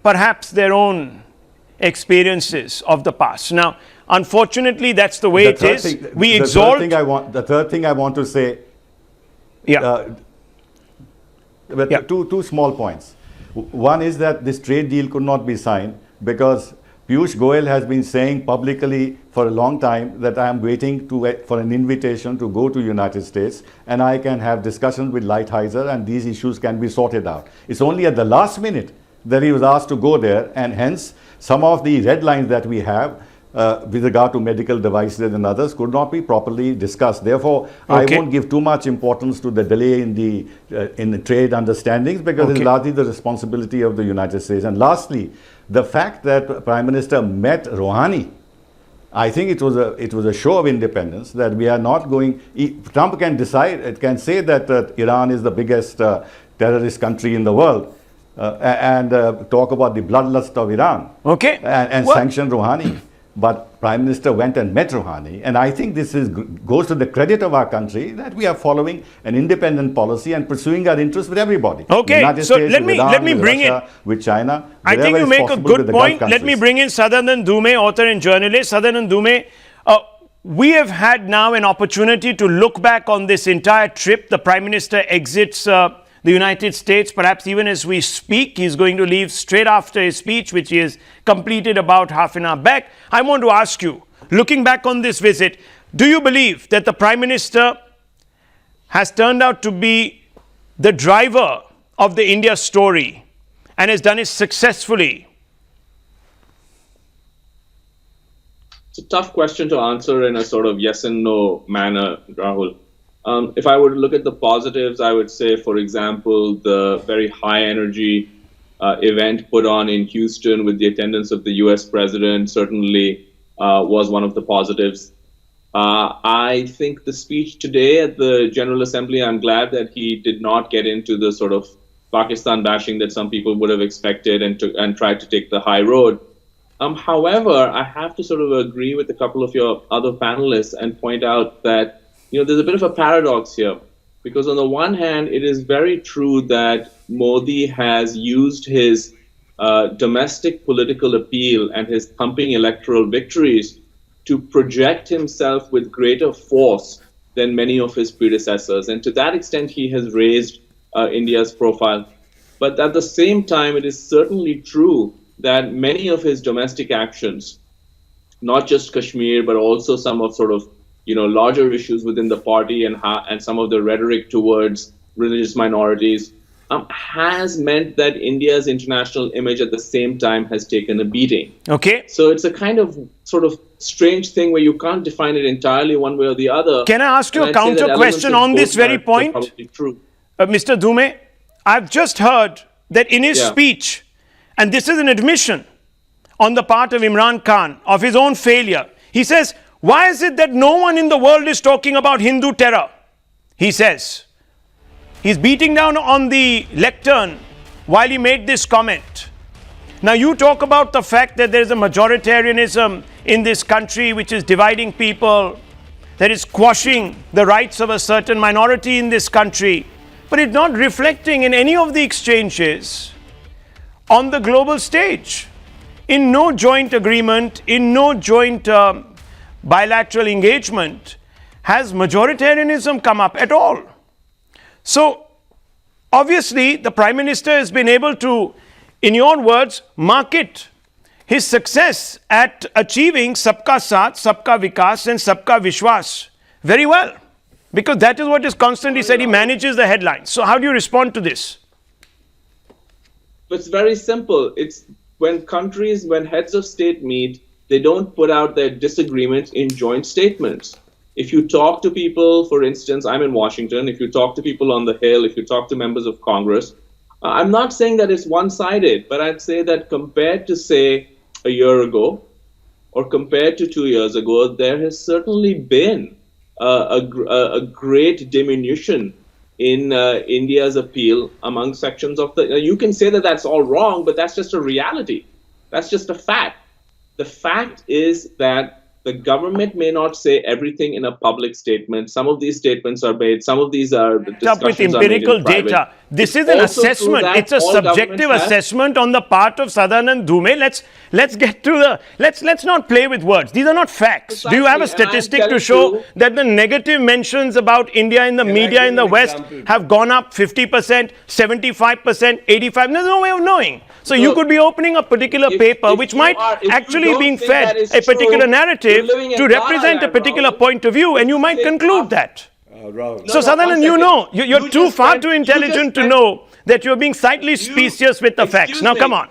perhaps their own experiences of the past. Now, unfortunately, that's the way it is. The third thing I want to say, Yeah. two small points. One is that this trade deal could not be signed because Piyush Goyal has been saying publicly for a long time that I am waiting for an invitation to go to United States and I can have discussions with Lighthizer and these issues can be sorted out. It's only at the last minute that he was asked to go there, and hence some of the red lines that we have with regard to medical devices and others could not be properly discussed. Therefore, I won't give too much importance to the delay in the trade understandings, because it's largely the responsibility of the United States. And lastly, the fact that Prime Minister met Rouhani, I think it was a show of independence that we are not going. Trump can decide, it can say that Iran is the biggest terrorist country in the world. And talk about the bloodlust of Iran, and sanction Rouhani. But Prime Minister went and met Rouhani, and I think this goes to the credit of our country that we are following an independent policy and pursuing our interests with everybody. Okay, so let me bring Russia, with China. I think you make a good point. Let me bring in Sadanand Dhume, author and journalist. Sadanand Dhume, we have had now an opportunity to look back on this entire trip. The Prime Minister exits the United States, perhaps even as we speak. He's going to leave straight after his speech, which he has completed about half an hour back. I want to ask you, looking back on this visit, do you believe that the Prime Minister has turned out to be the driver of the India story and has done it successfully? It's a tough question to answer in a sort of yes and no manner, Rahul. If I were to look at the positives, I would say, for example, the very high energy event put on in Houston with the attendance of the US president certainly was one of the positives. I think the speech today at the General Assembly, I'm glad that he did not get into the sort of Pakistan bashing that some people would have expected and tried to take the high road. However, I have to sort of agree with a couple of your other panelists and point out that there's a bit of a paradox here, because on the one hand, it is very true that Modi has used his domestic political appeal and his thumping electoral victories to project himself with greater force than many of his predecessors. And to that extent, he has raised India's profile. But at the same time, it is certainly true that many of his domestic actions, not just Kashmir, but also some of sort of larger issues within the party and some of the rhetoric towards religious minorities has meant that India's international image at the same time has taken a beating. Okay. So it's a kind of sort of strange thing where you can't define it entirely one way or the other. Can I ask you a counter question on this very point? True. Mr. Dhume, I've just heard that in his speech, and this is an admission on the part of Imran Khan of his own failure, he says, why is it that no one in the world is talking about Hindu terror? He says. He's beating down on the lectern while he made this comment. Now you talk about the fact that there is a majoritarianism in this country which is dividing people, that is quashing the rights of a certain minority in this country, but it's not reflecting in any of the exchanges on the global stage. In no joint agreement, in no joint bilateral engagement has majoritarianism come up at all. So obviously the Prime Minister has been able to, in your words, market his success at achieving Sabka Saath, Sabka Vikas and Sabka Vishwas very well, because that is what is constantly said. He manages the headlines. So how do you respond to this? It's very simple. It's when heads of state meet, they don't put out their disagreements in joint statements. If you talk to people, for instance, I'm in Washington, if you talk to people on the Hill, if you talk to members of Congress, I'm not saying that it's one-sided, but I'd say that compared to, say, a year ago, or compared to 2 years ago, there has certainly been a great diminution in India's appeal among sections of the... You can say that that's all wrong, but that's just a reality. That's just a fact. The fact is that the government may not say everything in a public statement. Some of these statements are made. Some of these are with empirical data. this is It's an also true assessment. that It's a all subjective governments have- assessment on the part of Sadanand Dhume. Let's get to the, let's not play with words. These are not facts. Do you have a Precisely, and I'm statistic to telling show you- that the negative mentions about India in the media in the West have gone up 50%, 75%, 85%? There's no way of knowing. So you could be opening a particular paper which might actually being fed a particular narrative to represent a particular point of view, and you might conclude that. So Sadanand, you know, you're too far too intelligent to know that you're being slightly specious with the facts. Now come on.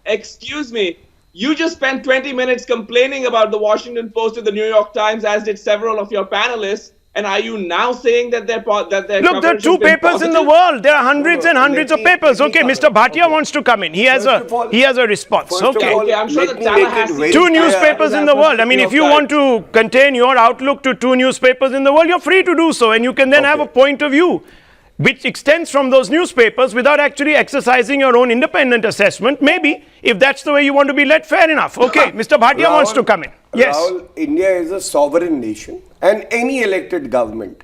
Excuse me. You just spent 20 minutes complaining about the Washington Post and the New York Times, as did several of your panelists. And are you now saying that their Look, there are coverage two has been papers in the positive? world. There are hundreds and hundreds of papers. Okay, Mr. Bhatia wants to come in. He has a response. Okay. Okay, I'm sure let the me make it Tallahassee- very Two clear. newspapers in the world. I mean, if you want to contain your outlook to two newspapers in the world, you're free to do so. And you can then have a point of view which extends from those newspapers without actually exercising your own independent assessment. Maybe, if that's the way you want to be led, fair enough. Okay, Mr. Bhatia wants to come in. Yes. Rahul, India is a sovereign nation, and any elected government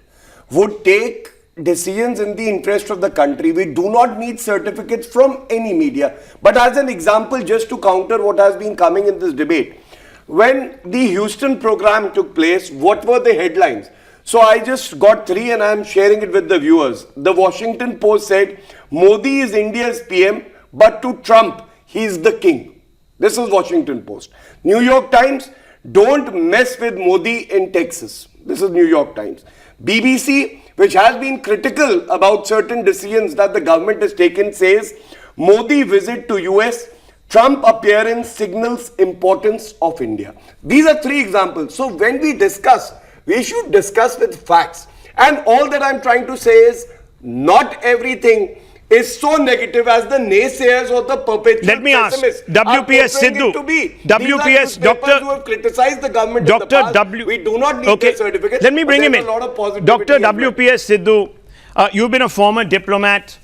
would take decisions in the interest of the country. We do not need certificates from any media. But as an example, just to counter what has been coming in this debate, when the Houston program took place, what were the headlines? So I just got three and I'm sharing it with the viewers. The Washington Post said, Modi is India's PM, but to Trump, he is the king. This is Washington Post. New York Times, don't mess with Modi in Texas. This is New York Times. BBC, which has been critical about certain decisions that the government has taken, says, Modi visit to US, Trump appearance signals importance of India. These are three examples. So when we discuss, we should discuss with facts. And all that I'm trying to say is, not everything is so negative as the naysayers or the perpetual Let me ask, pessimists WPS are portraying Sidhu, it to be. WPS These are Dr. who have criticized the government Dr. in the past. W. We do not need Okay, their certificates. let me but bring him there's in. a lot of positivity Dr. as well. WPS Sidhu, you've been a former diplomat.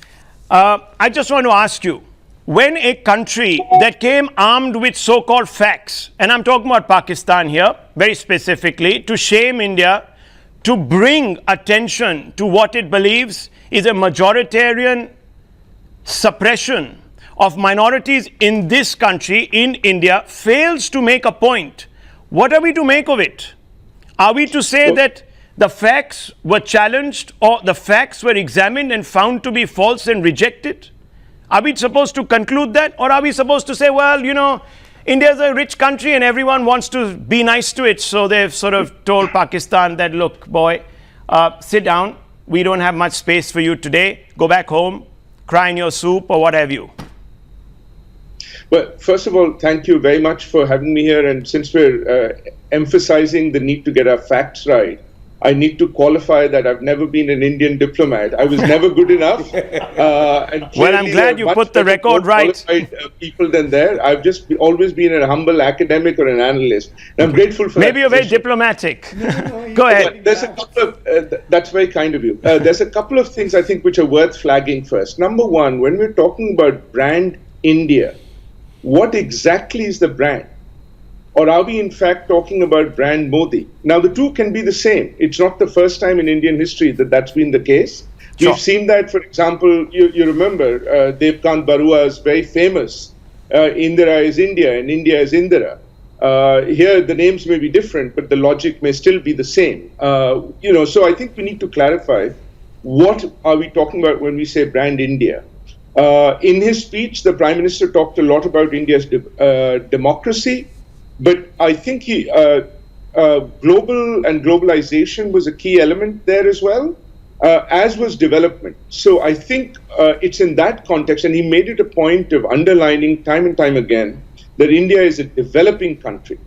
I just want to ask you, when a country that came armed with so-called facts, and I'm talking about Pakistan here, very specifically, to shame India, to bring attention to what it believes is a majoritarian suppression of minorities in this country, in India, fails to make a point, what are we to make of it? Are we to say that the facts were challenged or the facts were examined and found to be false and rejected? Are we supposed to conclude that? Or are we supposed to say, well, you know, India is a rich country and everyone wants to be nice to it, so they've sort of told Pakistan that, look, boy, sit down, we don't have much space for you today, go back home, cry in your soup or what have you? Well, first of all, thank you very much for having me here. And since we're emphasizing the need to get our facts right, I need to qualify that I've never been an Indian diplomat. I was never good enough. And well, I'm glad you put the record right. People than there. I've just always been a humble academic or an analyst. And I'm grateful for Maybe that you're very position. diplomatic. Go ahead. There's a couple of, that's very kind of you. There's a couple of things I think which are worth flagging first. Number one, when we're talking about brand India, what exactly is the brand? Or are we in fact talking about brand Modi? Now the two can be the same. It's not the first time in Indian history that that's been the case. Sure. We've seen that, for example, you remember Devkant Barua's very famous Indira is India and India is Indira. Here the names may be different, but the logic may still be the same. So I think we need to clarify what are we talking about when we say brand India. In his speech, the Prime Minister talked a lot about India's democracy, but I think global and globalization was a key element there as well, as was development. So I think it's in that context, and he made it a point of underlining time and time again that India is a developing country,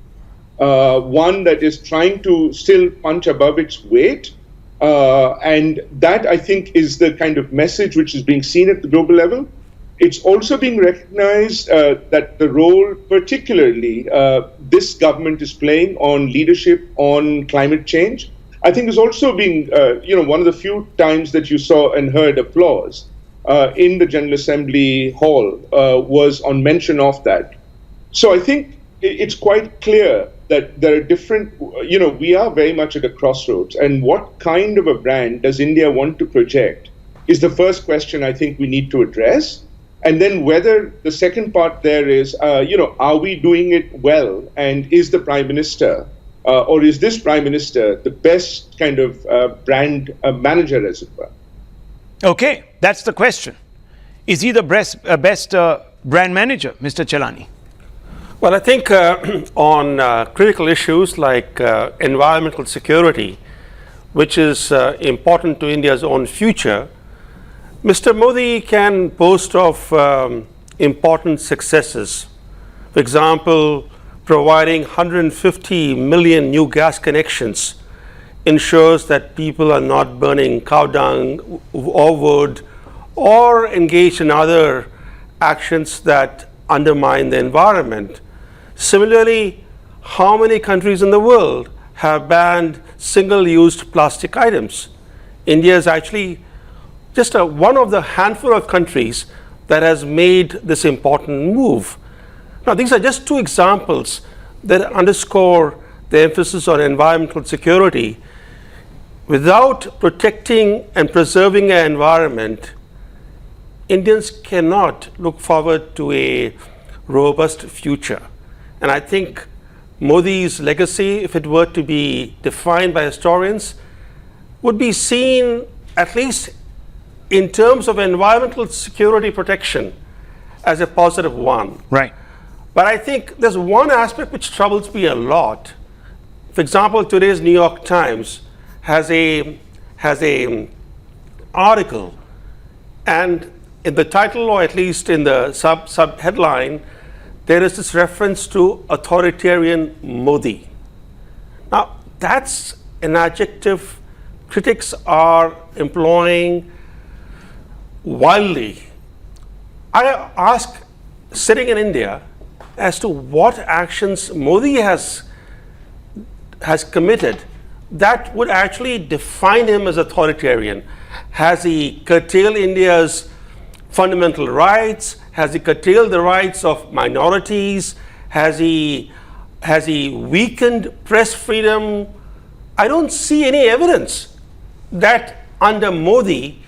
one that is trying to still punch above its weight. And that, I think, is the kind of message which is being seen at the global level. It's also being recognized that the role, particularly this government is playing on leadership on climate change, I think is also being, one of the few times that you saw and heard applause in the General Assembly hall was on mention of that. So I think it's quite clear that there are different, we are very much at a crossroads. And what kind of a brand does India want to project is the first question I think we need to address. And then whether the second part there is, are we doing it well? And is the Prime Minister, or is this Prime Minister the best kind of brand manager, as it were? Okay, that's the question. Is he the best brand manager, Mr. Chelani? Well, I think on critical issues like environmental security, which is important to India's own future, Mr. Modi can boast of important successes. For example, providing 150 million new gas connections ensures that people are not burning cow dung or wood or engaged in other actions that undermine the environment. Similarly, how many countries in the world have banned single-use plastic items? India is actually just one of the handful of countries that has made this important move. Now, these are just two examples that underscore the emphasis on environmental security. Without protecting and preserving our environment, Indians cannot look forward to a robust future. And I think Modi's legacy, if it were to be defined by historians, would be seen, at least in terms of environmental security protection, as a positive one. Right. But I think there's one aspect which troubles me a lot. For example, today's New York Times has a article, and in the title, or at least in the sub headline, there is this reference to authoritarian Modi. Now, that's an adjective critics are employing wildly. I ask, sitting in India, as to what actions Modi has committed that would actually define him as authoritarian. Has he curtailed India's fundamental rights? Has he curtailed the rights of minorities? Has he weakened press freedom? I don't see any evidence that under Modi,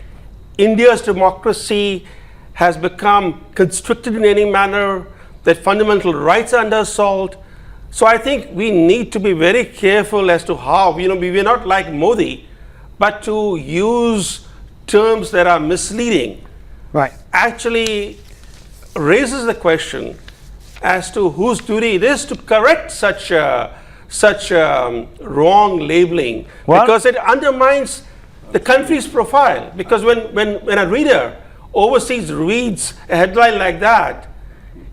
India's democracy has become constricted in any manner, that fundamental rights are under assault. So I think we need to be very careful as to how, we're not like Modi, but to use terms that are misleading. Right. Actually raises the question as to whose duty it is to correct such wrong labeling, because it undermines the country's profile. Because when a reader overseas reads a headline like that,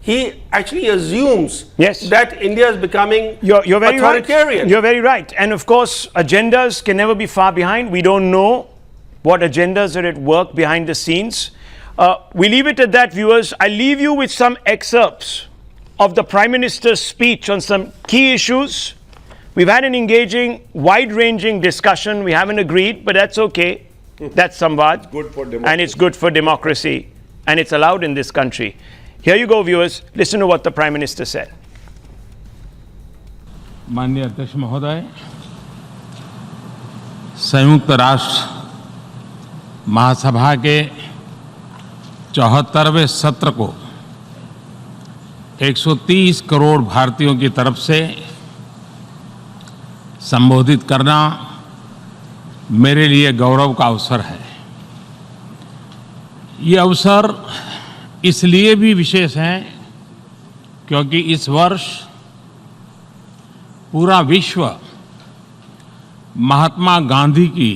he actually assumes that India is becoming authoritarian. Right. You're very right. And of course, agendas can never be far behind. We don't know what agendas are at work behind the scenes. We leave it at that, viewers. I leave you with some excerpts of the Prime Minister's speech on some key issues. We've had an engaging, wide-ranging discussion. We haven't agreed, but that's okay. That's samvad. It's good for democracy. And it's good for democracy. And it's allowed in this country. Here you go, viewers. Listen to what the Prime Minister said. माननीय अध्यक्ष महोदय, संयुक्त राष्ट्र महासभा के 74वें सत्र को 130 करोड़ भारतीयों की तरफ से संबोधित करना मेरे लिए गौरव का अवसर है। ये अवसर इसलिए भी विशेष है क्योंकि इस वर्ष पूरा विश्व महात्मा गांधी की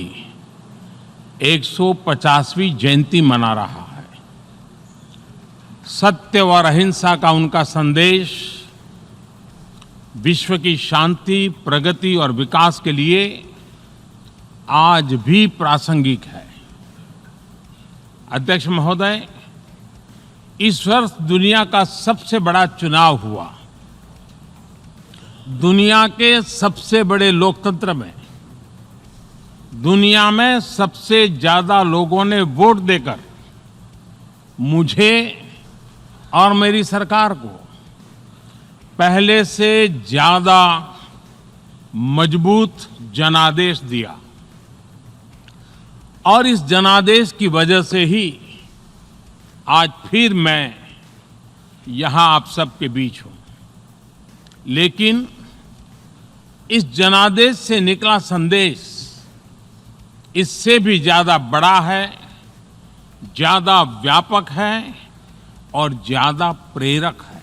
150वीं जयंती मना रहा है। सत्य और अहिंसा का उनका संदेश विश्व की शांति, प्रगति और विकास के लिए आज भी प्रासंगिक है। अध्यक्ष महोदय, इस वर्ष दुनिया का सबसे बड़ा चुनाव हुआ। दुनिया के सबसे बड़े लोकतंत्र में दुनिया में सबसे ज्यादा लोगों ने वोट देकर मुझे और मेरी सरकार को पहले से ज्यादा मजबूत जनादेश दिया। और इस जनादेश की वजह से ही आज फिर मैं यहाँ आप सबके बीच हूँ। लेकिन इस जनादेश से निकला संदेश इससे भी ज़्यादा बड़ा है, ज़्यादा व्यापक है और ज़्यादा प्रेरक है।